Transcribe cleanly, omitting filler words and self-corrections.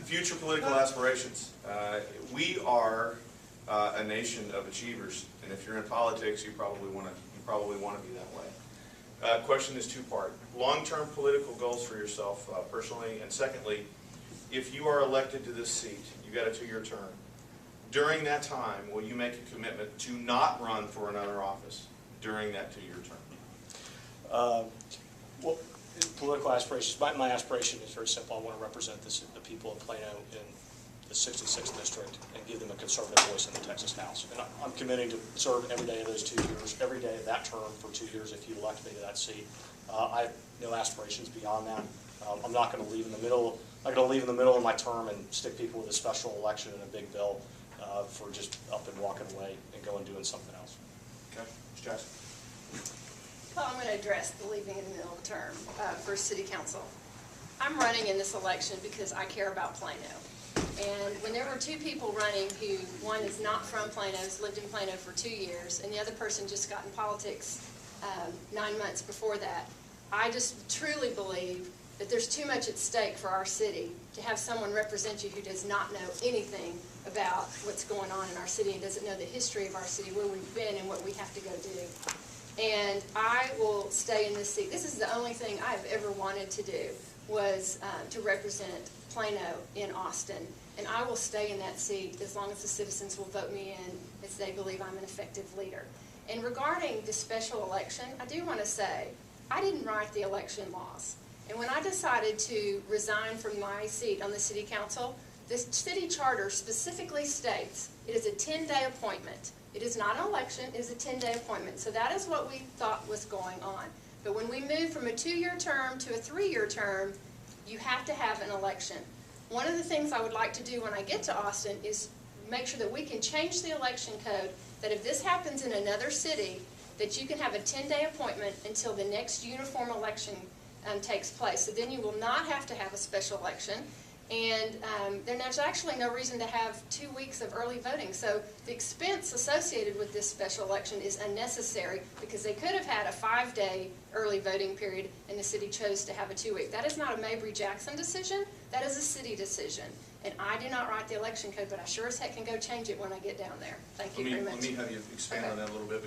Future political aspirations. We are a nation of achievers, and if you're in politics, you probably want to be that way. Question is two-part. Long-term political goals for yourself personally, and secondly, if you are elected to this seat, you got a 2-year term. During that time, will you make a commitment to not run for another office during that 2-year term? Well, political aspirations. My aspiration is very simple. I want to represent the people of Plano in the 66th district and give them a conservative voice in the Texas House. And I'm committing to serve every day of those 2 years, every day of that term for 2 years if you elect me to that seat. I have no aspirations beyond that. I'm not going to leave in the middle. I'm not going to leave in the middle of my term and stick people with a special election and a big bill for just up and walking away and going and doing something else. Okay, Ms. Jackson. Well, I'm going to address the leaving in the middle of the term for City Council. I'm running in this election because I care about Plano. And when there were 2 people running who, one is not from Plano, has lived in Plano for 2 years, and the other person just got in politics 9 months before that, I just truly believe that there's too much at stake for our city to have someone represent you who does not know anything about what's going on in our city and doesn't know the history of our city, where we've been and what we have to go do. And I will stay in this seat. This is the only thing I've ever wanted to do, was to represent Plano in Austin. And I will stay in that seat as long as the citizens will vote me in, as they believe I'm an effective leader. And regarding the special election, I do want to say, I didn't write the election laws. And when I decided to resign from my seat on the City Council, the city charter specifically states it is a 10-day appointment. It is not an election, it is a 10-day appointment. So that is what we thought was going on. But when we moved from a 2-year term to a 3-year term, you have to have an election. One of the things I would like to do when I get to Austin is make sure that we can change the election code, that if this happens in another city, that you can have a 10-day appointment until the next uniform election takes place. So then you will not have to have a special election. And then there's actually no reason to have 2 weeks of early voting. So the expense associated with this special election is unnecessary, because they could have had a 5-day early voting period and the city chose to have a 2-week. That is not a Mabrie Jackson decision. That is a city decision. And I do not write the election code, but I sure as heck can go change it when I get down there. Thank you very much. Let me have you expand on that a little bit, because